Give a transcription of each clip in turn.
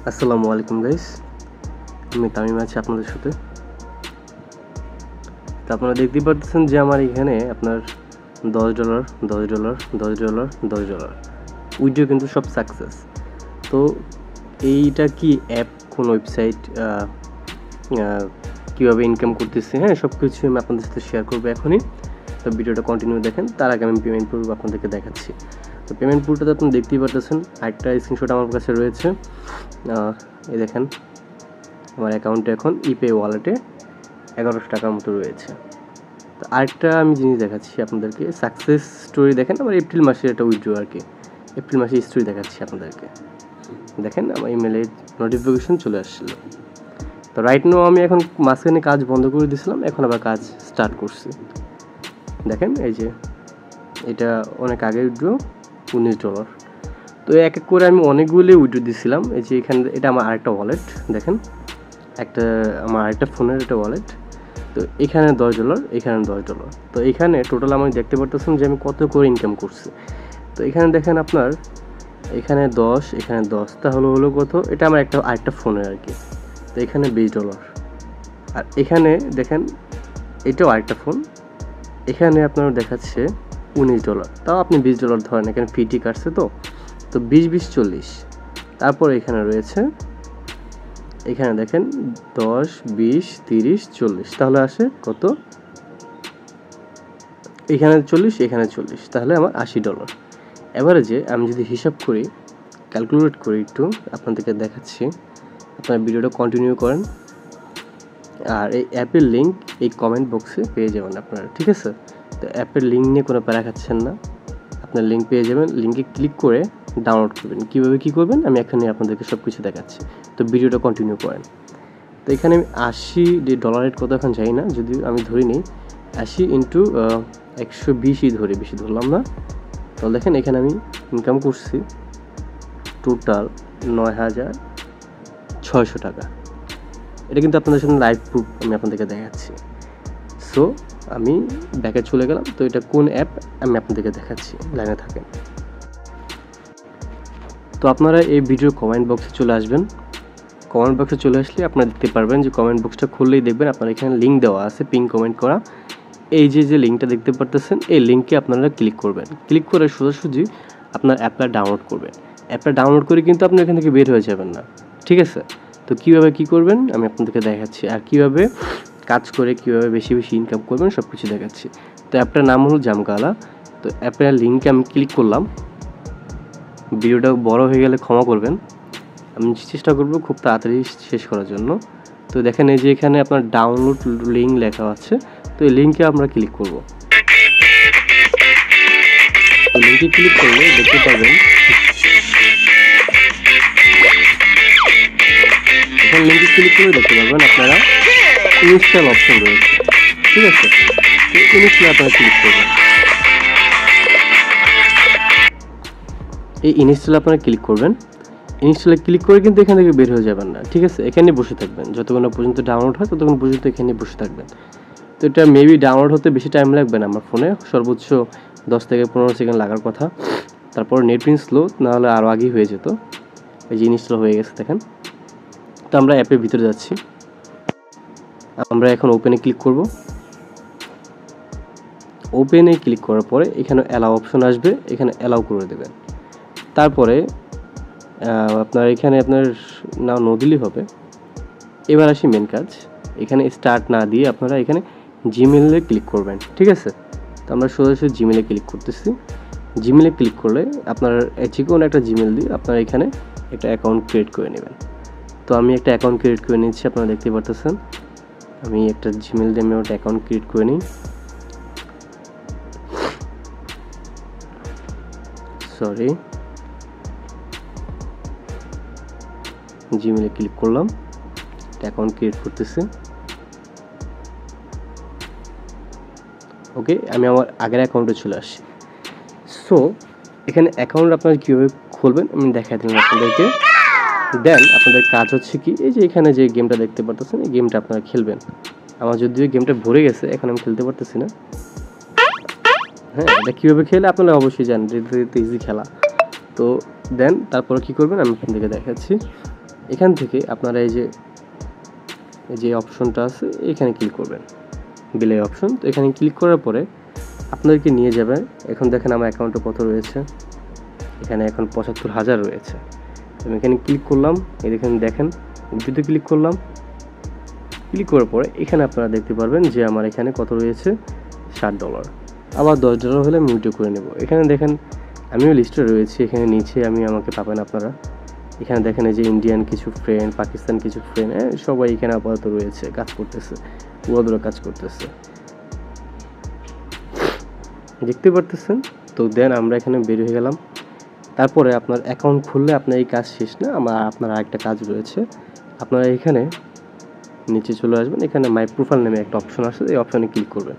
আসসালামু আলাইকুম গাইস, আমি তামিম আছি আপনাদের সাথে। তো আপনারা দেখতেই পাচ্ছেন যে আমার এখানে আপনার $10 $10 $10 $10 উইথড্র কিন্তু সব সাকসেস। তো এইটা কি অ্যাপ, কোন ওয়েবসাইট, কীভাবে ইনকাম করতেছি, হ্যাঁ সব কিছু আমি আপনাদের সাথে শেয়ার করবো এখনই। তো ভিডিওটা কন্টিনিউ দেখেন, তার আগে আমি পেমেন্ট প্রুফ আপনাদেরকে দেখাচ্ছি। তো পেমেন্ট প্রুফটা আপনি দেখতেই পাচ্ছেন, আরেকটা স্ক্রিনশট আমার কাছে রয়েছে। এই দেখেন আমার অ্যাকাউন্টে এখন ইপে ওয়ালেটে 1100 টাকার মতো রয়েছে। তো আরেকটা আমি জিনিস দেখাচ্ছি আপনাদেরকে, সাকসেস স্টোরি দেখেন আমার এপ্রিল মাসের একটা উইথড্র আর কি, এপ্রিল মাসের স্টোরি দেখাচ্ছি আপনাদেরকে। দেখেন আমার ইমেলে নোটিফিকেশন চলে আসছিলো। তো রাইট নাও আমি এখন মাঝখানে কাজ বন্ধ করে দিয়েছিলাম, এখন আবার কাজ স্টার্ট করছি। দেখেন এই যে এটা অনেক আগে উইথড্র $19। তো এক এক করে আমি অনেকগুলি উইথড্র দিয়েছিলাম। এই যে এখানে এটা আমার আরেকটা ওয়ালেট, দেখেন আমার আরেকটা ফোনের একটা ওয়ালেট। তো এখানে $10, এখানে $10। তো এখানে টোটাল আমি দেখতে পারতেছেন যে আমি কত করে ইনকাম করছি। তো এখানে দেখেন আপনার এখানে 10, এখানে 10, তাহলে হলো কত, এটা আমার আরেকটা ফোনের আর কি। তো এখানে $20। আর এখানে দেখেন এটাও আরেকটা ফোন, এখানে আপনার দেখাচ্ছে $19। তাও আপনি $20 ধরেন, এখানে ফিটি কাটছে তো 20 20 40। তারপর এখানে রয়েছে, এখানে দেখেন 10 20 30 40, তাহলে আসে কত, এখানে 40 এখানে 40, তাহলে আমার $80। এবারে যে আমি যদি হিসাব করি, ক্যালকুলেট করি একটু আপনাদেরকে দেখাচ্ছি, আপনারা ভিডিওটা কন্টিনিউ করেন। আর এই অ্যাপের লিঙ্ক এই কমেন্ট বক্সে পেয়ে যাবেন আপনারা, ঠিক আছে? তো অ্যাপের লিঙ্ক নিয়ে কোনো প্যারা খাচ্ছেন না, আপনার লিঙ্ক পেয়ে যাবেন, লিঙ্কে ক্লিক করে ডাউনলোড করবেন। কীভাবে কী করবেন আমি এখানে আপনাদেরকে সব কিছু দেখাচ্ছি, তো ভিডিওটা কন্টিনিউ করেন। তো এখানে আমি $80 কত এখন যাই না, যদি আমি ধরি নিই 80 ইন্টু 120ই ধরি, বেশি ধরলাম না। তো দেখেন এখানে আমি ইনকাম করছি টোটাল 9600 টাকা। এটা কিন্তু আপনাদের সামনে লাইভ প্রুফ আমি আপনাদেরকে দেখাচ্ছি। সো আমি ব্যাকে চলে গেলাম। তো এটা কোন অ্যাপ আমি আপনাদেরকে দেখাচ্ছি, লাইনে থাকেন। তো আপনারা এই ভিডিওর কমেন্ট বক্সে চলে আসবেন। কমেন্ট বক্সে চলে আসলে আপনারা দেখতে পারবেন যে কমেন্ট বক্সটা খুললেই দেখবেন আপনার এখানে লিঙ্ক দেওয়া আছে, পিন কমেন্ট করা। এই যে লিঙ্কটা দেখতে পারতেছেন, এই লিঙ্কে আপনারা ক্লিক করবেন। ক্লিক করে সোজাসুজি আপনার অ্যাপটা ডাউনলোড করবেন। অ্যাপটা ডাউনলোড করে কিন্তু আপনি এখান থেকে বের হয়ে যাবেন না, ঠিক আছে? তো কীভাবে কী করবেন আমি আপনাদেরকে দেখাচ্ছি, আর কীভাবে কাজ করে কীভাবে বেশি বেশি ইনকাম করবেন সব কিছু দেখাচ্ছি। তো অ্যাপটার নাম হলো জামগালা। তো অ্যাপের লিঙ্কে আমি ক্লিক করলাম। ভিডিওটা বড় হয়ে গেলে ক্ষমা করবেন, আমি চেষ্টা করব খুব তাড়াতাড়ি শেষ করার জন্য। তো দেখেন এই যে এখানে আপনার ডাউনলোড লিঙ্ক লেখা আছে, তো এই লিঙ্কে আমরা ক্লিক করব। তো লিঙ্কে ক্লিক করলে দেখতে পাবেন এখন লিঙ্কে ক্লিক করে দেখতে পারবেন আপনারা ইনস্টল অপশন রয়েছে, ঠিক আছে? তো ইনস্টলে আপনারা ক্লিক করবেন। এই ইনস্টলে আপনারা ক্লিক করবেন। ইনস্টলে ক্লিক করে কিন্তু এখান থেকে বের হয়ে যাবেন না, ঠিক আছে? এখানে বসে থাকবেন, যতক্ষণ না পর্যন্ত ডাউনলোড হয় ততক্ষণ পর্যন্ত এখানে বসে থাকবেন। তো এটা মেবি ডাউনলোড হতে বেশি টাইম লাগবে না, আমার ফোনে সর্বোচ্চ 10 থেকে 15 সেকেন্ড লাগার কথা। তারপর নেটপ্রিন্ট স্লো, নাহলে আরও আগেই হয়ে যেত। এই যে ইনস্টল হয়ে গেছে দেখেন। তো আমরা অ্যাপের ভিতরে যাচ্ছি, আমরা এখন ওপেনে ক্লিক করব। ওপেনে ক্লিক করার পরে এখানে অ্যালাউ অপশন আসবে, এখানে অ্যালাউ করে দেবেন। তারপরে আপনার এখানে আপনার নাও নো দিলেই হবে। এবার আসি মেন কাজ, এখানে স্টার্ট না দিয়ে আপনারা এখানে জিমেলে ক্লিক করবেন, ঠিক আছে? তো আমরা সোজাসুজি জিমেলে ক্লিক করতেছি। জিমেলে ক্লিক করলে আপনার যে কোনো একটা জিমেল দিয়ে আপনারা এখানে একটা অ্যাকাউন্ট ক্রিয়েট করে নেবেন। তো আমি একটা অ্যাকাউন্ট ক্রিয়েট করে নিচ্ছি, আপনারা দেখতে পারতেছেন। আমি একটা জিমেল দিয়ে আমি একটা অ্যাকাউন্ট ক্রিয়েট করে নিই। সরি, জিমেলে ক্লিক করলাম, অ্যাকাউন্ট ক্রিয়েট করতেছি। ওকে, আমি আমার আগের অ্যাকাউন্টে চলে আসছি। সো এখানে অ্যাকাউন্ট আপনারা কীভাবে খুলবেন আমি দেখাই দিলাম আপনাদেরকে। দেন আপনাদের কাজ হচ্ছে কি, এই যে এখানে যে গেমটা দেখতে পারতেছেন এই গেমটা আপনারা খেলবেন। আমার যদিও গেমটা ভরে গেছে, এখন আমি খেলতে পারতেছি না। হ্যাঁ, এটা কীভাবে খেলে আপনারা অবশ্যই জানেন, এটা ইজি খেলা। তো দেন তারপরে কী করবেন আমি আপনাদেরকে দেখাচ্ছি। এখান থেকে আপনারা এই যে অপশনটা আছে এখানে ক্লিক করবেন, বিলে অপশন। তো এখানে ক্লিক করার পরে আপনাদেরকে নিয়ে যাবে। এখন দেখেন আমার অ্যাকাউন্টে কত রয়েছে, এখানে এখন ৭৫,০০০ রয়েছে। আমি এখানে ক্লিক করলাম, দেখেন যদি ক্লিক করলাম, ক্লিক করার পরে এখানে আপনারা দেখতে পারবেন যে আমার এখানে কত রয়েছে, $60। আবার $10 হলে আমি উইথড্র করে নেব। এখানে দেখেন আমিও লিস্টে রয়েছি, এখানে নিচে আমাকে পাবেন আপনারা। এখানে দেখেন এই যে ইন্ডিয়ান কিছু ফ্রেন্ড, পাকিস্তান কিছু ফ্রেন্ড, সবাই এখানে আপাতত রয়েছে, কাজ করতেছে, উড়াদুরা কাজ করতেছে, দেখতে পারতেছেন। তো দেন আমরা এখানে বের হয়ে গেলাম। তারপরে আপনার অ্যাকাউন্ট খুললে আপনার এই কাজ শেষ না, আপনার আরেকটা কাজ রয়েছে। আপনারা এখানে নিচে চলে আসবেন, এখানে মাই প্রোফাইল নামে একটা অপশন আসে, এই অপশনে ক্লিক করবেন।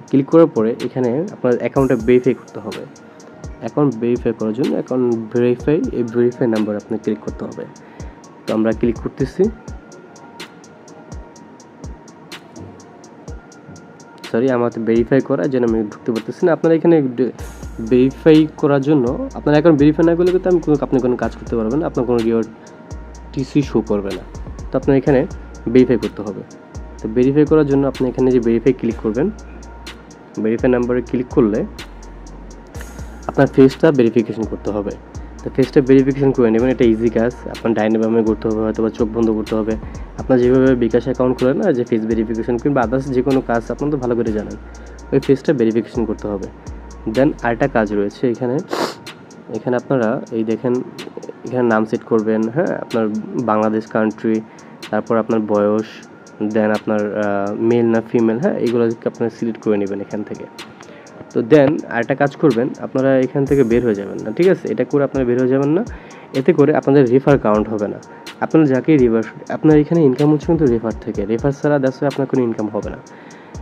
ক্লিক করার পরে এখানে আপনার অ্যাকাউন্টটা ভেরিফাই করতে হবে। অ্যাকাউন্ট ভেরিফাই করার জন্য অ্যাকাউন্ট ভেরিফাই নাম্বার আপনি ক্লিক করতে হবে। তো আমরা ক্লিক করতেছি, আমার ভেরিফাই করা যেন আমি ঢুকতে পারতেছি না। আপনারা এখানে ভেরিফাই করার জন্য আপনার অ্যাকাউন্ট ভেরিফাই না করলে কিন্তু আপনি কোনো কাজ করতে পারবেন না, আপনার কোনো রিওয়ার্ড টিসি শো করবে না। তো আপনার এখানে ভেরিফাই করতে হবে। তো ভেরিফাই করার জন্য আপনি এখানে যে ভেরিফাই ক্লিক করবেন, ভেরিফাই নাম্বারে ক্লিক করলে আপনার ফেসটা ভেরিফিকেশন করতে হবে। তো ফেসটা ভেরিফিকেশন করে নেবেন, এটা ইজি কাজ। আপনার ডাইনে বামে করতে হবে, হয়তো বা চোখ বন্ধ করতে হবে। আপনার যেভাবে বিকাশ অ্যাকাউন্ট খুলে না, যে ফেস ভেরিফিকেশন কিংবা আদার্স যে কোনো কাজ আপনার তো ভালো করে জানেন, ওই ফেসটা ভেরিফিকেশন করতে হবে। দেন আরেকটা কাজ রয়েছে এখানে আপনারা এই দেখেন, এখানে নাম সেট করবেন, হ্যাঁ, আপনার বাংলাদেশ কান্ট্রি, তারপর আপনার বয়স, দেন আপনার মেল না ফিমেল, হ্যাঁ, এগুলো আপনারা সিলেক্ট করে নেবেন এখান থেকে। তো দেন আরেকটা কাজ করবেন, আপনারা এখান থেকে বের হয়ে যাবেন না, ঠিক আছে? এটা করে আপনারা বের হয়ে যাবেন না, এতে করে আপনাদের রেফার কাউন্ট হবে না। আপনারা যাকেই আপনার এখানে ইনকাম হচ্ছে কিন্তু রেফার থেকে, রেফার ছাড়া দ্যাটস আপনার কোনো ইনকাম হবে না।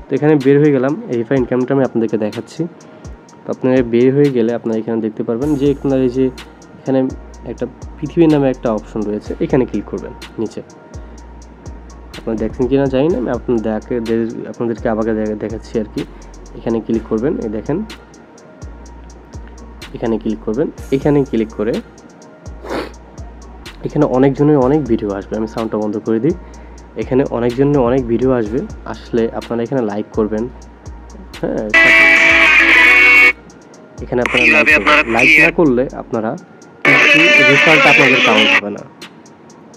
তো এখানে বের হয়ে গেলাম, রেফার ইনকামটা আমি আপনাদেরকে দেখাচ্ছি। তো আপনারা বের হয়ে গেলে আপনারা এখানে দেখতে পারবেন যে আপনার এই যে এখানে একটা পৃথিবীর নামে একটা অপশন রয়েছে, এখানে ক্লিক করবেন নিচে। আপনারা দেখছেন কি না জানি না, আমি আপনাদেরকে আবার দেখাচ্ছি আর কি। এখানে ক্লিক করবেন, এই দেখেন এখানে ক্লিক করবেন। এখানে ক্লিক করে এখানে অনেকজনের অনেক ভিডিও আসবে, আমি সাউন্ডটা বন্ধ করে দিই। এখানে অনেকজনের অনেক ভিডিও আসলে আপনারা এখানে লাইক করবেন, হ্যাঁ। এখানে আপনারা লাইক না করলে আপনারা রেফারটা আপনাদের কাউন্ট হবে না,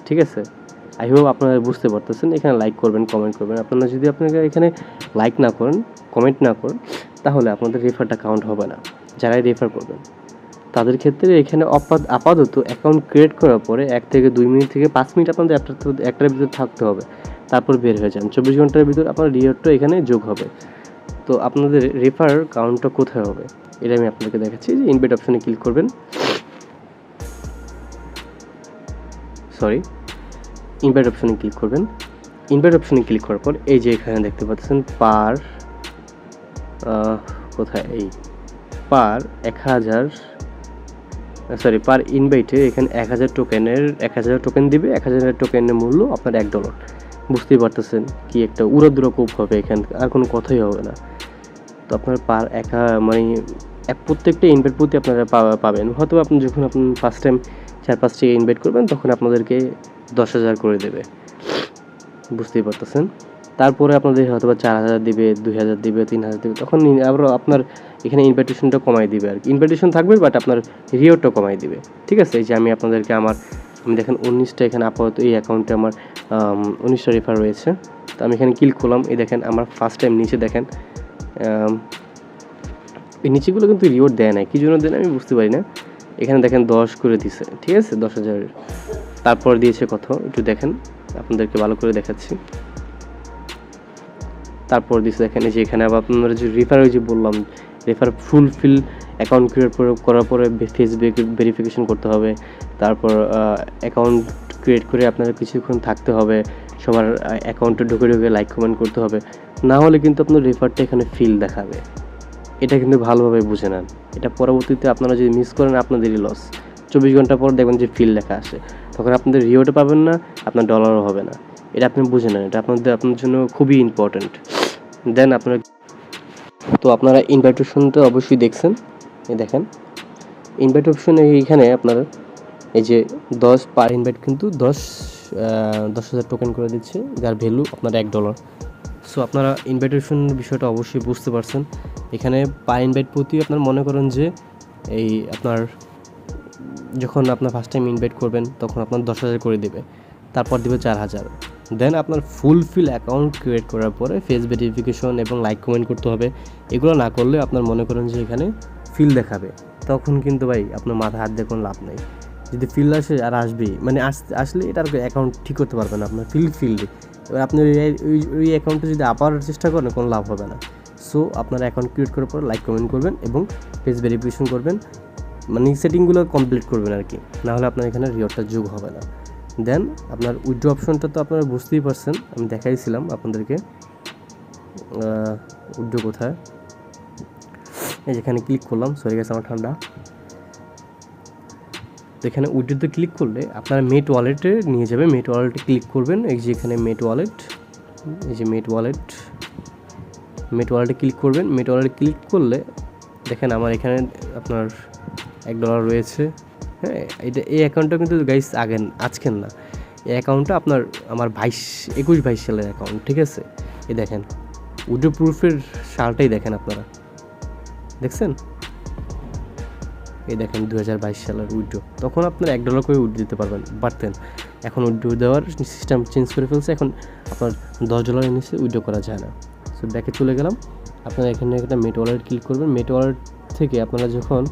ঠিক আছে? আই হোপ আপনারা বুঝতে পারতেছেন। এখানে লাইক করবেন, কমেন্ট করবেন। আপনারা যদি এখানে লাইক না করেন, কমেন্ট না করেন, তাহলে আপনাদের রেফারটা কাউন্ট হবে না। যারাই রেফার করবেন তাদের ক্ষেত্রে এখানে আপাতত অ্যাকাউন্ট ক্রিয়েট করার পরে 1 থেকে 2 মিনিট থেকে 5 মিনিট আপনাদের একটার ভিতরে থাকতে হবে, তারপর বের হয়ে যান। 24 ঘন্টার ভিতর আপনার রিওয়ার্ডটা এখানে যোগ হবে। তো আপনাদের রেফার কাউন্টটা কোথায় হবে এটা আমি আপনাদেরকে দেখাচ্ছি। যে ইনভাইট অপশনে ক্লিক করবেন, ইনভাইট অপশনে ক্লিক করবেন। ইনভাইট অপশনে ক্লিক করার পর এই যে এখানে দেখতে পাচ্ছেন পার 1000 এখানে 1000 টোকেন দিবে। 1000 টোকেনের মূল্য আপনার $1। বুঝতেই পারতেছেন কি একটা উড়াদুরা কোপ হবে, এখানে আর কোনো কথাই হবে না। তো আপনার প্রত্যেকটা ইনভাইট প্রতি আপনারা পাবেন। হয়তো আপনি যখন ফার্স্ট টাইম 4-5টি ইনভাইট করবেন, তখন আপনাদেরকে 10,000 করে দেবে, বুঝতেই পারতেছেন। তারপরে আপনাদের হয়তো বা 4,000 দিবে, 2,000 দিবে, 3,000 দিবে, তখন আবার আপনার এখানে ইনভাইটেশনটা কমাই দিবে আর কি। ইনভাইটেশন থাকবে, বাট আপনার রিওয়ার্ডটা কমাই দিবে, ঠিক আছে? এই যে আমি আপনাদেরকে আমি দেখেন 19টা এখানে আপাতত এই অ্যাকাউন্টে আমার 19টা রেফার রয়েছে। তো আমি এখানে ক্লিক করলাম, এই দেখেন আমার ফার্স্ট টাইম নিচে দেখেন এই নিচেগুলো কিন্তু রিওয়ার্ড দেয় না, কী জন্য দেয় না আমি বুঝতে পারি না। এখানে দেখেন 10 করে দিছে, ঠিক আছে, 10,000। তারপর দিয়েছে কত একটু দেখেন, আপনাদেরকে ভালো করে দেখাচ্ছি। তারপর দিয়েছে দেখেন এই যে এখানে আবার আপনারা যে রেফার, ওই যে বললাম রেফার ফুলফিল অ্যাকাউন্ট ক্রিয়েট করার পরে ফেসবুক ভেরিফিকেশন করতে হবে। তারপর অ্যাকাউন্ট ক্রিয়েট করে আপনারা কিছুক্ষণ থাকতে হবে, সবার অ্যাকাউন্টে ঢুকে লাইক কমেন্ট করতে হবে, না হলে কিন্তু আপনার রেফারটা এখানে ফিল দেখাবে। এটা কিন্তু ভালোভাবে বুঝে নেন, এটা পরবর্তীতে আপনারা যদি মিস করেন আপনাদেরই লস। 24 ঘন্টা পর দেখবেন যে ফিল লেখা আসে, তখন আপনাদের রিওয়ার্ডও পাবেন না, আপনার ডলারও হবে না। এটা আপনি বুঝে নেন, এটা আপনার জন্য খুবই ইম্পর্ট্যান্ট। দেন আপনারা ইনভাইটেশনটা অবশ্যই দেখছেন, এই দেখেন ইনভাইট অপশনে এইখানে আপনারা এই যে 10 পার ইনভাইট কিন্তু 10,000 টোকেন করে দিচ্ছে, যার ভ্যালু আপনার $1। সো আপনারা ইনভাইটেশন বিষয়টা অবশ্যই বুঝতে পারছেন। এখানে পার ইনভাইট প্রতি আপনার মনে করেন যে এই আপনার যখন আপনার ফার্স্ট টাইম ইনভাইট করবেন তখন আপনার 10,000 করে দেবে, তারপর দেবে 4,000। দেন আপনার ফুলফিল অ্যাকাউন্ট ক্রিয়েট করার পরে ফেস ভেরিফিকেশন এবং লাইক কমেন্ট করতে হবে। এগুলো না করলে আপনার মনে করেন যে এখানে ফিল দেখাবে, তখন কিন্তু ভাই আপনার মাথায় হাত দিয়ে কোনো লাভ নেই। যদি ফিল আসে আর আসবেই, মানে আসলে এটার অ্যাকাউন্ট ঠিক করতে পারবেন না, আপনার ফিল্ডে। এবার আপনি ওই অ্যাকাউন্টে যদি আবার চেষ্টা করেন কোনো লাভ হবে না। সো আপনার অ্যাকাউন্ট ক্রিয়েট করার পর লাইক কমেন্ট করবেন এবং ফেস ভেরিফিকেশন করবেন, মানে সেটিংগুলো কমপ্লিট করবেন আর কি, নাহলে আপনার এখানে রিওয়ার্ডটা যোগ হবে না। দেন আপনার উইথড্র অপশনটা তো আপনারা বুঝতেই পারছেন, আমি দেখাইছিলাম আপনাদেরকে। উইথড্র কোথায়, এই যেখানে ক্লিক করলাম, সরি গেছে আমার ঠান্ডা। তো এখানে উইথড্রোতে ক্লিক করলে আপনারা মেট ওয়ালেটে নিয়ে যাবে। মেট ওয়ালেটে ক্লিক করবেন, এই যে এখানে মেট ওয়ালেট, এই যে মেট ওয়ালেটে ক্লিক করবেন। মেট ওয়ালেটে ক্লিক করলে দেখেন আমার এখানে আপনার $1 রয়েছে। হ্যাঁ, এই অ্যাকাউন্টটা কিন্তু গাইস আজকের না, এই অ্যাকাউন্টটা আমার 21-22 সালের অ্যাকাউন্ট, ঠিক আছে। এই দেখেন উইথড্র প্রুফের সালটাই দেখেন আপনারা, দেখছেন? এই দেখেন 2022 সালের উইথড্র, তখন আপনার $1 করে উইথড্র দিতে পারতেন। এখন উইথড্র দেওয়ার সিস্টেম চেঞ্জ করে ফেলছে, এখন আপনার $10 নিচে উইথড্র করা যায় না। সো ব্যাকে চলে গেলাম, আপনারা এখানে একটা মেট ওয়ালেট ক্লিক করবেন। মেট ওয়ালেট থেকে আপনারা যখন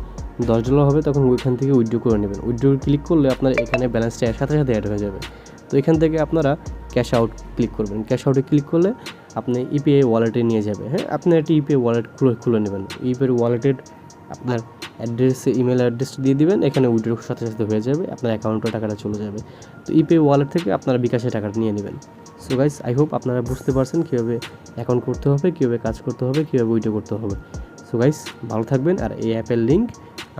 $10 হবে তখন ওইখান থেকে উইথড্র করে নেবেন। উইথড্র ক্লিক করলে আপনার এখানে ব্যালেন্সটা সাথে সাথে অ্যাড হয়ে যাবে। তো এখান থেকে আপনারা ক্যাশ আউট ক্লিক করবেন। ক্যাশ আউটে ক্লিক করলে আপনি ইউপিআই ওয়ালেটে নিয়ে যাবে। হ্যাঁ, আপনি একটি ইউপিআই ওয়ালেট খুলে নেবেন। ইউপিআই ওয়ালেটের আপনার অ্যাড্রেসে ইমেল অ্যাড্রেস দিয়ে দিবেন, এখানে উইথড্র সাথে সাথে হয়ে যাবে, আপনার অ্যাকাউন্টে টাকাটা চলে যাবে। তো ইউপিআই ওয়ালেট থেকে আপনারা বিকাশে টাকাটা নিয়ে নেবেন। সো গাইস, আই হোপ আপনারা বুঝতে পারছেন কীভাবে অ্যাকাউন্ট করতে হবে, কীভাবে কাজ করতে হবে, কীভাবে উইথড্র করতে হবে। সো গাইস, ভালো থাকবেন। আর এই অ্যাপের লিঙ্ক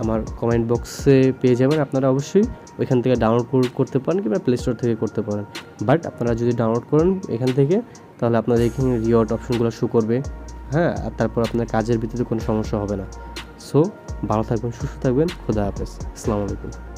আমার কমেন্ট বক্সে পেয়ে যাবেন, আপনারা অবশ্যই ওইখান থেকে ডাউনলোড করতে পারেন কিংবা প্লে স্টোর থেকে করতে পারেন। বাট আপনারা যদি ডাউনলোড করেন এখান থেকে, তাহলে আপনাদের এখানে রিওয়ার্ড অপশনগুলো শো করবে। হ্যাঁ, আর তারপর আপনার কাজের ভিত্তিতে কোনো সমস্যা হবে না। সো ভালো থাকবেন, সুস্থ থাকবেন, খোদা হাফেজ, আসসালামু আলাইকুম।